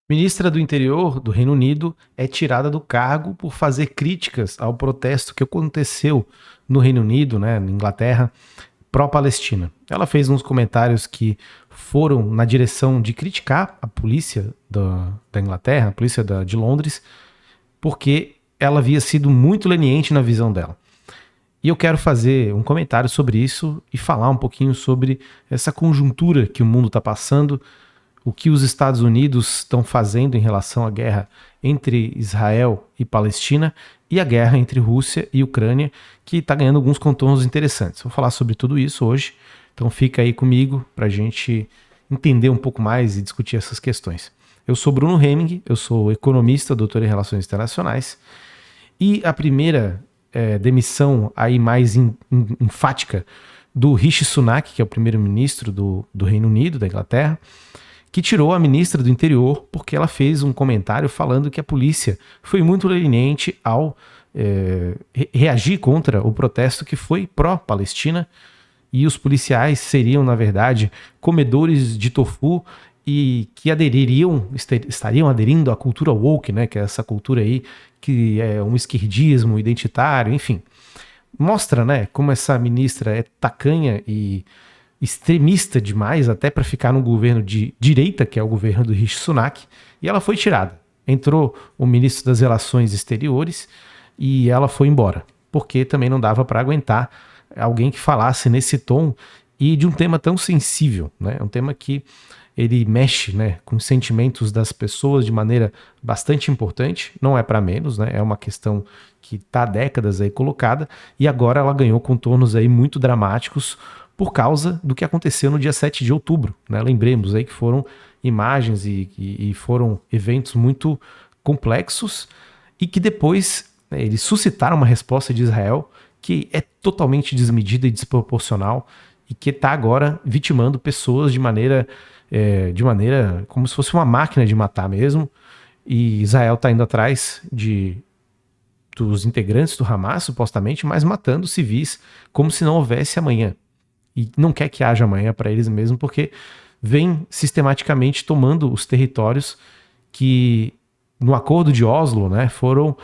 Ministra do Interior do Reino Unido é tirada do cargo por fazer críticas ao protesto que aconteceu no Reino Unido, né, na Inglaterra, pró-Palestina. Ela fez uns comentários que foram na direção de criticar a polícia da Inglaterra, a polícia de Londres, porque ela havia sido muito leniente na visão dela. E eu quero fazer um comentário sobre isso e falar um pouquinho sobre essa conjuntura que o mundo está passando, o que os Estados Unidos estão fazendo em relação à guerra entre Israel e Palestina e a guerra entre Rússia e Ucrânia, que está ganhando alguns contornos interessantes. Vou falar sobre tudo isso hoje, então fica aí comigo para a gente entender um pouco mais e discutir essas questões. Eu sou Bruno Hemming, eu sou economista, doutor em Relações Internacionais, e a primeira demissão aí mais enfática do Rishi Sunak, que é o primeiro-ministro do Reino Unido, da Inglaterra, que tirou a ministra do Interior porque ela fez um comentário falando que a polícia foi muito leniente ao reagir contra o protesto que foi pró-Palestina e os policiais seriam, na verdade, comedores de tofu e que estariam aderindo à cultura woke, né, que é essa cultura aí que é um esquerdismo identitário, enfim. Mostra, né, como essa ministra é tacanha e extremista demais até para ficar no governo de direita, que é o governo do Rishi Sunak, e ela foi tirada. Entrou o ministro das Relações Exteriores e ela foi embora, porque também não dava para aguentar alguém que falasse nesse tom e de um tema tão sensível, né? Um tema que ele mexe, né, com os sentimentos das pessoas de maneira bastante importante, não é para menos, né? É uma questão que está há décadas aí colocada e agora ela ganhou contornos aí muito dramáticos por causa do que aconteceu no dia 7 de outubro. Né? Lembremos aí que foram imagens e foram eventos muito complexos e que depois, né, eles suscitaram uma resposta de Israel que é totalmente desmedida e desproporcional e que está agora vitimando pessoas de maneira como se fosse uma máquina de matar mesmo. E Israel está indo atrás dos integrantes do Hamas, supostamente, mas matando civis como se não houvesse amanhã. E não quer que haja amanhã para eles mesmo, porque vem sistematicamente tomando os territórios que, no acordo de Oslo, né, foram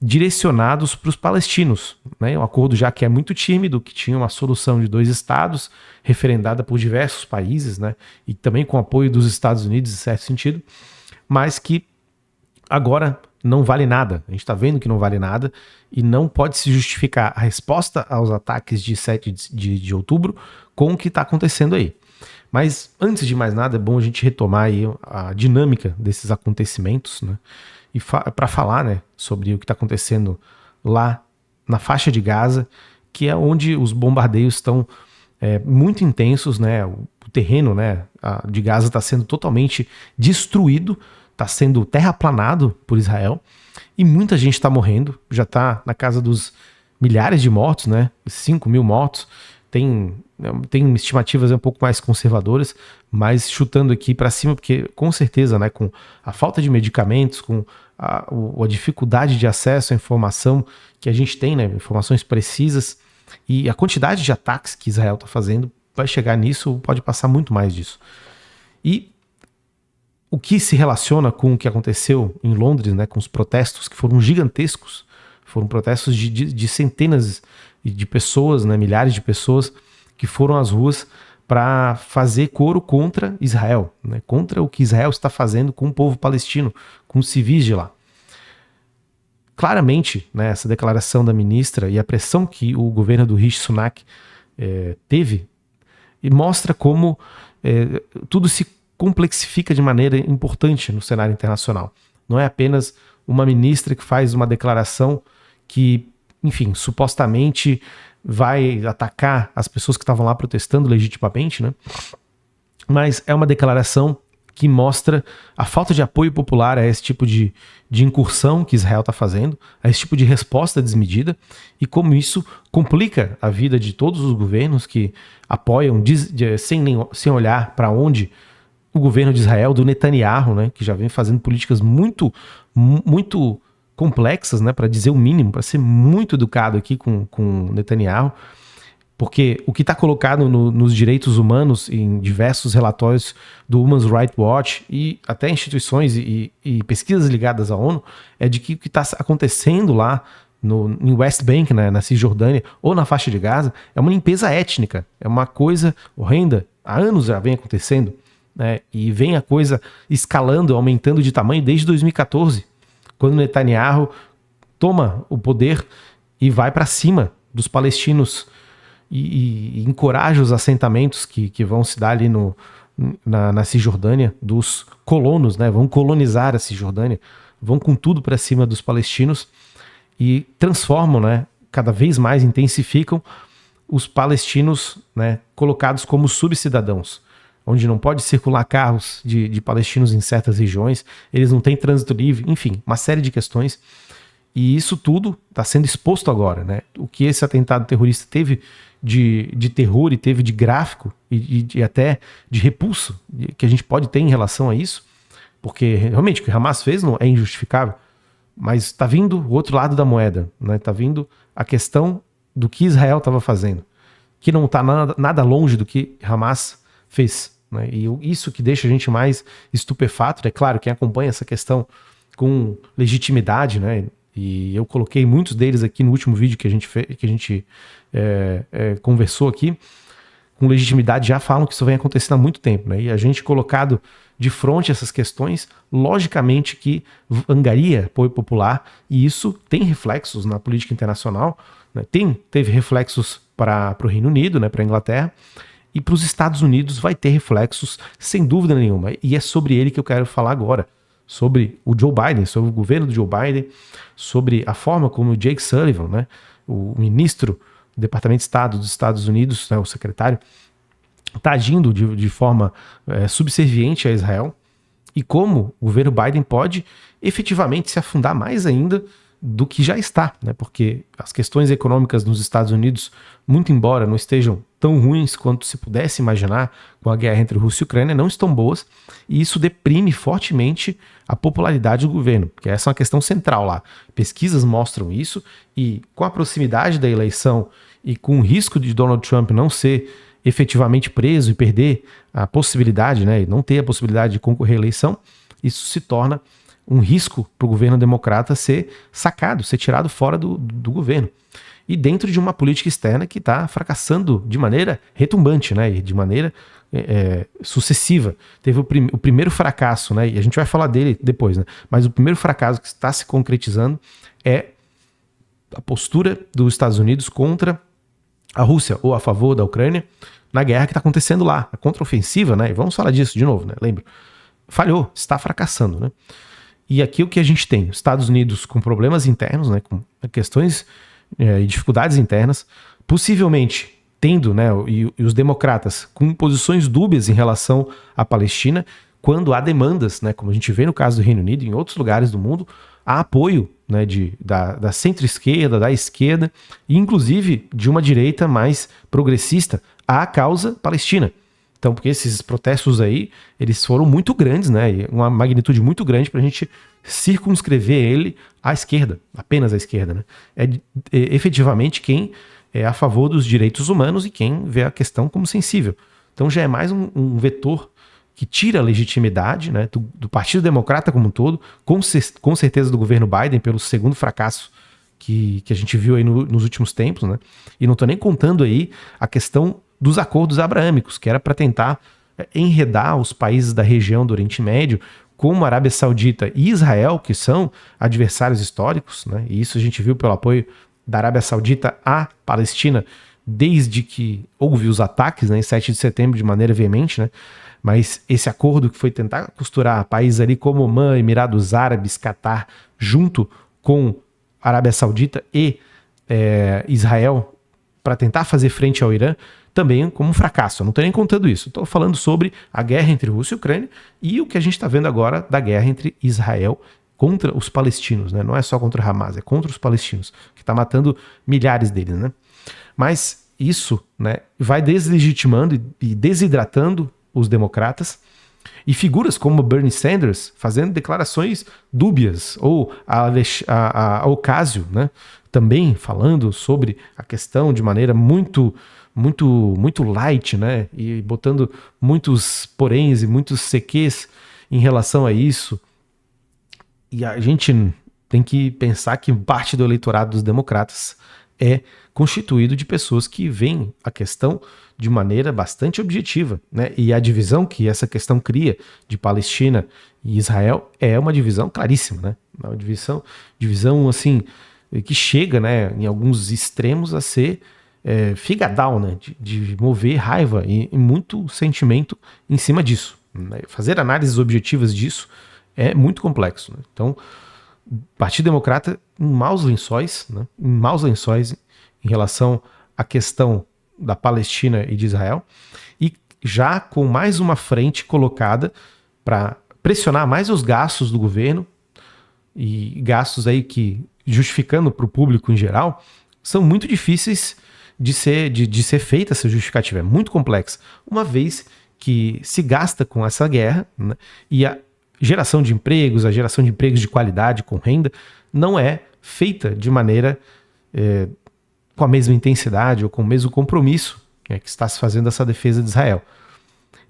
direcionados para os palestinos. Né? Um acordo já que é muito tímido, que tinha uma solução de 2 estados, referendada por diversos países, né, e também com apoio dos Estados Unidos, em certo sentido, mas que agora não vale nada. A gente está vendo que não vale nada e não pode se justificar a resposta aos ataques de 7 de outubro com o que está acontecendo aí. Mas antes de mais nada, é bom a gente retomar aí a dinâmica desses acontecimentos, né? E para falar, né, sobre o que está acontecendo lá na faixa de Gaza, que é onde os bombardeios estão muito intensos, né? O terreno, né, de Gaza está sendo totalmente destruído, está sendo terraplanado por Israel e muita gente está morrendo, já está na casa dos milhares de mortos, né? 5.000 mortos. Tem estimativas um pouco mais conservadoras, mas chutando aqui para cima, porque com certeza, né, com a falta de medicamentos, com a dificuldade de acesso à informação que a gente tem, né, informações precisas, e a quantidade de ataques que Israel está fazendo, vai chegar nisso, pode passar muito mais disso. E o que se relaciona com o que aconteceu em Londres, né, com os protestos que foram gigantescos, foram protestos de centenas de pessoas, né, milhares de pessoas que foram às ruas para fazer coro contra Israel, né, contra o que Israel está fazendo com o povo palestino, com os civis de lá. Claramente, né, essa declaração da ministra e a pressão que o governo do Rishi Sunak teve mostra como tudo se complexifica de maneira importante no cenário internacional. Não é apenas uma ministra que faz uma declaração que, enfim, supostamente vai atacar as pessoas que estavam lá protestando legitimamente, né? Mas é uma declaração que mostra a falta de apoio popular a esse tipo de incursão que Israel está fazendo, a esse tipo de resposta desmedida, e como isso complica a vida de todos os governos que apoiam sem olhar para onde o governo de Israel, do Netanyahu, né, que já vem fazendo políticas muito, muito complexas, né, para dizer o mínimo, para ser muito educado aqui com Netanyahu, Porque o que está colocado nos direitos humanos em diversos relatórios do Human Rights Watch e até instituições e pesquisas ligadas à ONU é de que o que está acontecendo lá em West Bank, né, na Cisjordânia ou na faixa de Gaza, é uma limpeza étnica, é uma coisa horrenda, há anos já vem acontecendo, né, e vem a coisa escalando, aumentando de tamanho desde 2014, quando Netanyahu toma o poder e vai para cima dos palestinos e encoraja os assentamentos que vão se dar ali na Cisjordânia, dos colonos, né, vão colonizar a Cisjordânia, vão com tudo para cima dos palestinos e transformam, né, cada vez mais intensificam os palestinos, né, colocados como subcidadãos, onde não pode circular carros de palestinos em certas regiões, eles não têm trânsito livre, enfim, uma série de questões. E isso tudo está sendo exposto agora, né? O que esse atentado terrorista teve de terror e teve de gráfico e até de repulso que a gente pode ter em relação a isso, porque realmente o que Hamas fez não é injustificável, mas está vindo o outro lado da moeda, né? Está vindo a questão do que Israel estava fazendo, que não está nada longe do que Hamas fez, né? E isso que deixa a gente mais estupefato, é claro, quem acompanha essa questão com legitimidade, né? E eu coloquei muitos deles aqui no último vídeo que a gente conversou aqui, com legitimidade já falam que isso vem acontecendo há muito tempo, né? E a gente colocado de frente essas questões, logicamente que angaria apoio popular, e isso tem reflexos na política internacional, né? Teve reflexos para o Reino Unido, né, para a Inglaterra, e para os Estados Unidos vai ter reflexos sem dúvida nenhuma, e é sobre ele que eu quero falar agora, sobre o Joe Biden, sobre o governo do Joe Biden, sobre a forma como o Jake Sullivan, né, o ministro do Departamento de Estado dos Estados Unidos, né, o secretário, está agindo de forma subserviente a Israel e como o governo Biden pode efetivamente se afundar mais ainda do que já está, né? Porque as questões econômicas nos Estados Unidos, muito embora não estejam tão ruins quanto se pudesse imaginar com a guerra entre Rússia e Ucrânia, não estão boas, e isso deprime fortemente a popularidade do governo, que essa é uma questão central lá. Pesquisas mostram isso, e com a proximidade da eleição e com o risco de Donald Trump não ser efetivamente preso e perder a possibilidade, né, e não ter a possibilidade de concorrer à eleição, isso se torna um risco para o governo democrata ser sacado, ser tirado fora do governo. E dentro de uma política externa que está fracassando de maneira retumbante, né, e de maneira sucessiva. Teve o primeiro fracasso, né, e a gente vai falar dele depois, né, mas o primeiro fracasso que está se concretizando é a postura dos Estados Unidos contra a Rússia ou a favor da Ucrânia na guerra que está acontecendo lá, a contraofensiva, né? E vamos falar disso de novo, né? Lembra? Falhou, está fracassando, né? E aqui o que a gente tem? Estados Unidos com problemas internos, né? Com questões e dificuldades internas, possivelmente tendo, né? E os democratas com posições dúbias em relação à Palestina, quando há demandas, né? Como a gente vê no caso do Reino Unido e em outros lugares do mundo, há apoio, né, da centro-esquerda, da esquerda, e inclusive de uma direita mais progressista à causa palestina. Então, porque esses protestos aí, eles foram muito grandes, né, e uma magnitude muito grande para a gente circunscrever ele à esquerda, apenas à esquerda, né. Efetivamente quem é a favor dos direitos humanos e quem vê a questão como sensível. Então já é mais um vetor que tira a legitimidade, né, do Partido Democrata como um todo, com certeza do governo Biden, pelo segundo fracasso que a gente viu aí nos últimos tempos, né? E não estou nem contando aí a questão dos acordos abraâmicos, que era para tentar enredar os países da região do Oriente Médio, como a Arábia Saudita e Israel, que são adversários históricos, né? E isso a gente viu pelo apoio da Arábia Saudita à Palestina, desde que houve os ataques, né, em 7 de setembro, de maneira veemente, né? Mas esse acordo que foi tentar costurar países ali como Omã, Emirados Árabes, Catar, junto com a Arábia Saudita e Israel, para tentar fazer frente ao Irã, também como um fracasso. Eu não estou nem contando isso. Estou falando sobre a guerra entre Rússia e Ucrânia e o que a gente está vendo agora da guerra entre Israel contra os palestinos, né? Não é só contra o Hamas, é contra os palestinos, que está matando milhares deles, né? Mas isso, né, vai deslegitimando e desidratando os democratas, e figuras como Bernie Sanders fazendo declarações dúbias, ou a Ocasio, né, também falando sobre a questão de maneira muito, muito light, né? E botando muitos poréns e muitos sequês em relação a isso. E a gente tem que pensar que parte do eleitorado dos democratas é constituído de pessoas que veem a questão de maneira bastante objetiva, né? E a divisão que essa questão cria de Palestina e Israel é uma divisão claríssima, né? Uma divisão assim, que chega, né, em alguns extremos a ser figadal, né? De mover raiva e muito sentimento em cima disso, né? Fazer análises objetivas disso é muito complexo, né? Então, o Partido Democrata em maus lençóis, né? Em maus lençóis em relação à questão da Palestina e de Israel, e já com mais uma frente colocada para pressionar mais os gastos do governo, e gastos aí que, justificando para o público em geral, são muito difíceis de ser feita essa justificativa. É muito complexa, uma vez que se gasta com essa guerra, né, e a geração de empregos de qualidade, com renda, não é feita de maneira com a mesma intensidade ou com o mesmo compromisso, né, que está se fazendo essa defesa de Israel.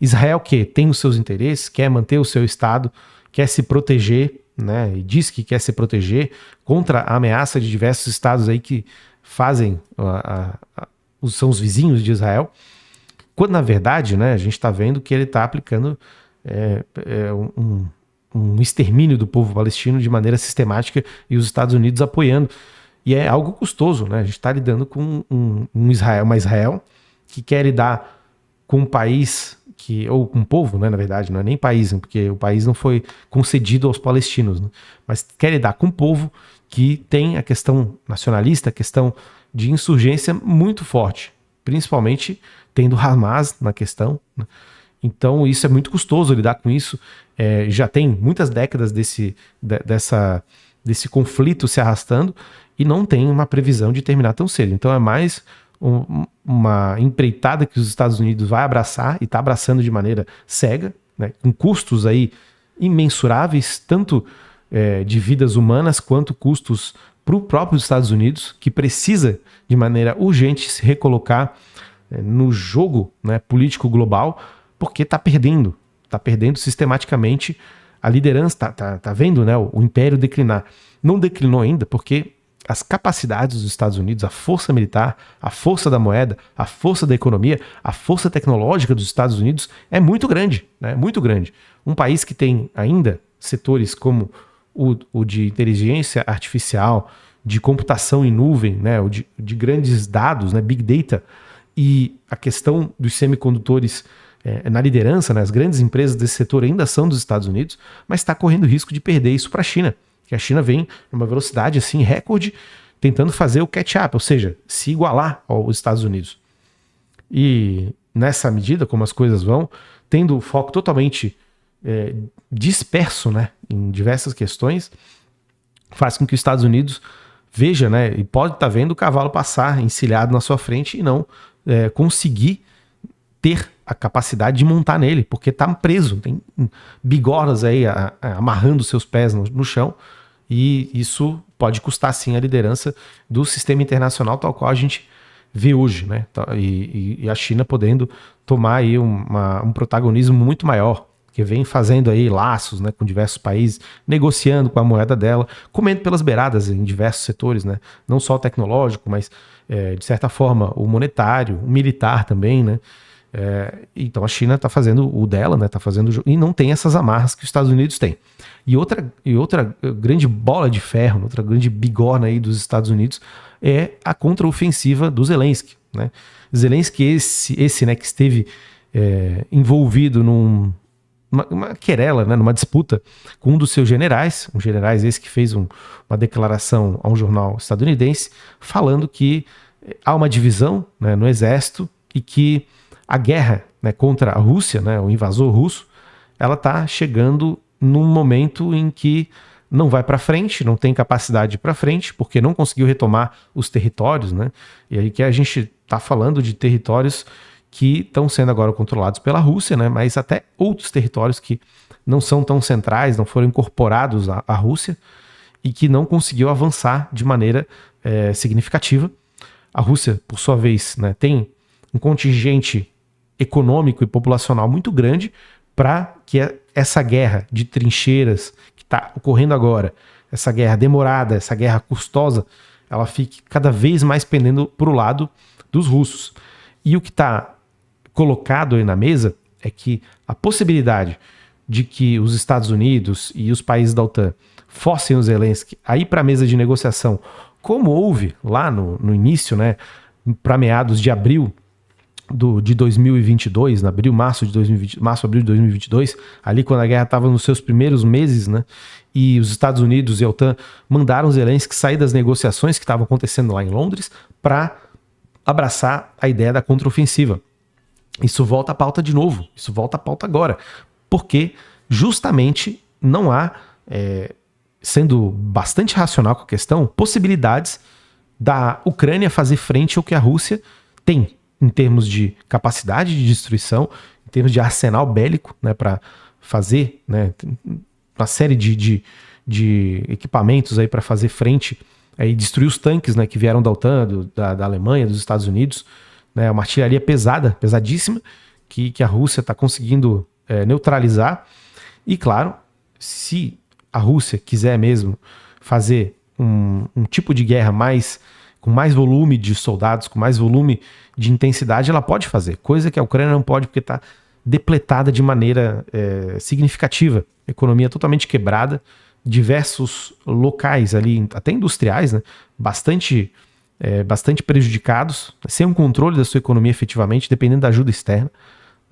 Israel que tem os seus interesses, quer manter o seu Estado, quer se proteger, né, e diz que quer se proteger contra a ameaça de diversos estados aí que fazem são os vizinhos de Israel, quando na verdade, né, a gente está vendo que ele está aplicando um extermínio do povo palestino de maneira sistemática e os Estados Unidos apoiando. E é algo custoso, né? A gente está lidando com uma Israel que quer lidar com um país ou com um povo, né, na verdade, não é nem país, porque o país não foi concedido aos palestinos, né? Mas quer lidar com um povo que tem a questão nacionalista, a questão de insurgência muito forte, principalmente tendo Hamas na questão, né? Então isso é muito custoso lidar com isso. Já tem muitas décadas desse conflito se arrastando e não tem uma previsão de terminar tão cedo. Então é mais uma empreitada que os Estados Unidos vai abraçar e está abraçando de maneira cega, né, com custos aí imensuráveis, tanto de vidas humanas quanto custos para o próprio Estados Unidos, que precisa de maneira urgente se recolocar no jogo, né, político global, porque está perdendo sistematicamente a liderança, tá vendo, né, o império declinar. Não declinou ainda porque as capacidades dos Estados Unidos, a força militar, a força da moeda, a força da economia, a força tecnológica dos Estados Unidos é muito grande, né, muito grande. Um país que tem ainda setores como o de inteligência artificial, de computação em nuvem, né, o de grandes dados, né, big data, e a questão dos semicondutores na liderança, né, as grandes empresas desse setor ainda são dos Estados Unidos, mas está correndo risco de perder isso para a China, que a China vem numa velocidade assim recorde, tentando fazer o catch-up, ou seja, se igualar aos Estados Unidos. E nessa medida, como as coisas vão, tendo o foco totalmente disperso, né, em diversas questões, faz com que os Estados Unidos veja, né, e pode estar vendo o cavalo passar encilhado na sua frente e não conseguir ter a capacidade de montar nele, porque está preso, tem bigornas aí amarrando seus pés no chão, e isso pode custar sim a liderança do sistema internacional tal qual a gente vê hoje, né? E a China podendo tomar aí um protagonismo muito maior, que vem fazendo aí laços, né, com diversos países, negociando com a moeda dela, comendo pelas beiradas em diversos setores, né? Não só o tecnológico, mas de certa forma o monetário, o militar também, né? Então a China está fazendo o dela, né? Tá fazendo, e não tem essas amarras que os Estados Unidos têm. E outra grande bola de ferro, outra grande bigorna aí dos Estados Unidos é a contraofensiva do Zelensky, né? Zelensky esse, né, que esteve envolvido numa querela, né, numa disputa com um dos seus generais, esse que fez uma declaração a um jornal estadunidense falando que há uma divisão, né, no exército e que a guerra, né, contra a Rússia, né, o invasor russo, ela está chegando num momento em que não vai para frente, não tem capacidade de ir para frente, porque não conseguiu retomar os territórios, né? E aí que a gente está falando de territórios que estão sendo agora controlados pela Rússia, né? Mas até outros territórios que não são tão centrais, não foram incorporados à Rússia e que não conseguiu avançar de maneira significativa. A Rússia, por sua vez, né, tem um contingente econômico e populacional muito grande para que essa guerra de trincheiras que está ocorrendo agora, essa guerra demorada, essa guerra custosa, ela fique cada vez mais pendendo para o lado dos russos. E o que está colocado aí na mesa é que a possibilidade de que os Estados Unidos e os países da OTAN forcem o Zelensky a ir para a mesa de negociação, como houve lá no início, né, para meados de abril de 2022, março, abril de 2022, ali quando a guerra estava nos seus primeiros meses, né, e os Estados Unidos e a OTAN mandaram Zelensky sair das negociações que estavam acontecendo lá em Londres para abraçar a ideia da contraofensiva. Isso volta à pauta de novo, isso volta à pauta agora, porque justamente não há, sendo bastante racional com a questão, possibilidades da Ucrânia fazer frente ao que a Rússia tem em termos de capacidade de destruição, em termos de arsenal bélico, né, para fazer, né, uma série de equipamentos aí para fazer frente e destruir os tanques, né, que vieram da OTAN, da Alemanha, dos Estados Unidos, né, uma artilharia pesada, pesadíssima, que a Rússia está conseguindo neutralizar. E claro, se a Rússia quiser mesmo fazer um tipo de guerra com mais volume de soldados, com mais volume de intensidade, ela pode fazer, coisa que a Ucrânia não pode porque está depletada de maneira significativa, economia totalmente quebrada, diversos locais ali, até industriais, né, bastante prejudicados, sem um controle da sua economia efetivamente, dependendo da ajuda externa,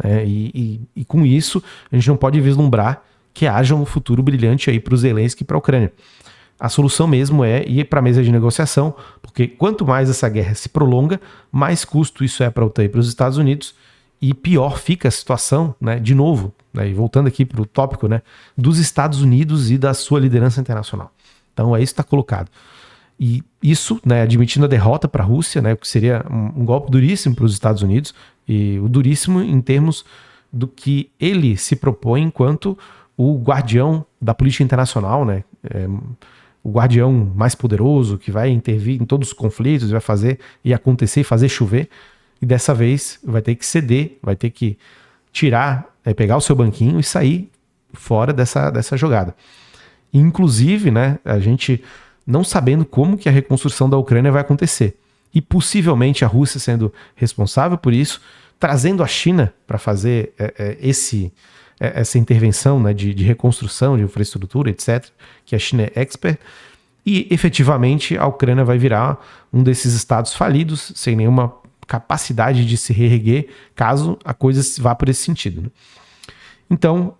né, e com isso a gente não pode vislumbrar que haja um futuro brilhante aí para o Zelensky e para a Ucrânia. A solução mesmo é ir para a mesa de negociação, porque quanto mais essa guerra se prolonga, mais custo isso é para a OTAN e para os Estados Unidos, e pior fica a situação, né, de novo, né, e voltando aqui para o tópico, né, dos Estados Unidos e da sua liderança internacional. Então é isso que está colocado. E isso, né, admitindo a derrota para a Rússia, né, que seria um golpe duríssimo para os Estados Unidos, e o duríssimo em termos do que ele se propõe enquanto o guardião da política internacional, né, o guardião mais poderoso que vai intervir em todos os conflitos, vai fazer e acontecer, fazer chover, e dessa vez vai ter que ceder, vai ter que tirar, pegar o seu banquinho e sair fora dessa jogada. Inclusive, né, a gente não sabendo como que a reconstrução da Ucrânia vai acontecer. E possivelmente a Rússia sendo responsável por isso, trazendo a China para fazer essa intervenção, né, de reconstrução, de infraestrutura, etc., que a China é expert, e efetivamente a Ucrânia vai virar um desses estados falidos, sem nenhuma capacidade de se reerguer, caso a coisa vá por esse sentido, né? Então,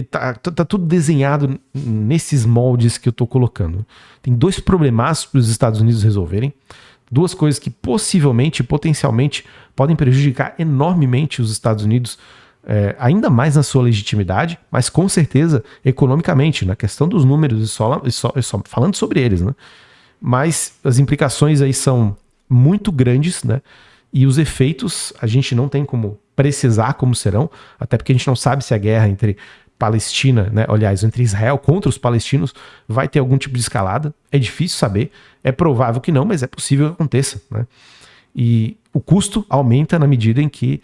tá tudo desenhado nesses moldes que eu estou colocando. Tem dois problemas para os Estados Unidos resolverem, duas coisas que possivelmente, potencialmente, podem prejudicar enormemente os Estados Unidos, ainda mais na sua legitimidade, mas com certeza economicamente, na questão dos números, e só falando sobre eles, né? Mas as implicações aí são muito grandes, né? E os efeitos a gente não tem como precisar como serão, até porque a gente não sabe se a guerra entre Palestina, né, aliás, entre Israel contra os palestinos vai ter algum tipo de escalada. É difícil saber, é provável que não, mas é possível que aconteça, né? E o custo aumenta na medida em que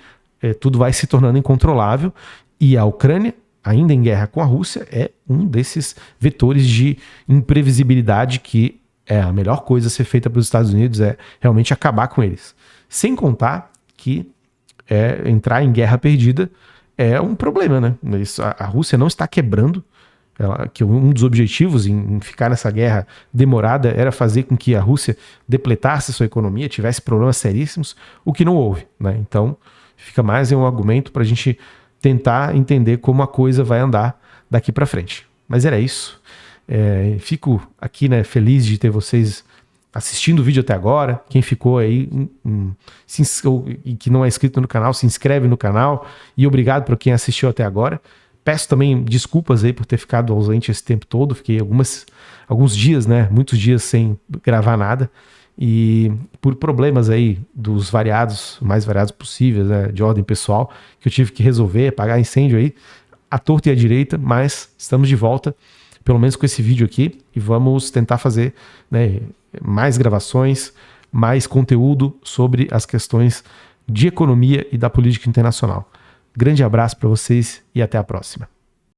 tudo vai se tornando incontrolável, e a Ucrânia, ainda em guerra com a Rússia, é um desses vetores de imprevisibilidade que a melhor coisa a ser feita para os Estados Unidos é realmente acabar com eles. Sem contar que entrar em guerra perdida é um problema, né? A Rússia não está quebrando, que um dos objetivos em ficar nessa guerra demorada era fazer com que a Rússia depletasse sua economia, tivesse problemas seríssimos, o que não houve, né? Então fica mais um argumento para a gente tentar entender como a coisa vai andar daqui para frente. Mas era isso. Fico aqui, né, feliz de ter vocês assistindo o vídeo até agora. Quem ficou aí e que não é inscrito no canal, se inscreve no canal, e obrigado por quem assistiu até agora. Peço também desculpas aí por ter ficado ausente esse tempo todo, fiquei alguns dias, né, muitos dias sem gravar nada, e por problemas aí mais variados possíveis, né, de ordem pessoal, que eu tive que resolver, apagar incêndio aí, à torta e à direita, mas estamos de volta, pelo menos com esse vídeo aqui, e vamos tentar fazer, né, mais gravações, mais conteúdo sobre as questões de economia e da política internacional. Grande abraço para vocês e até a próxima.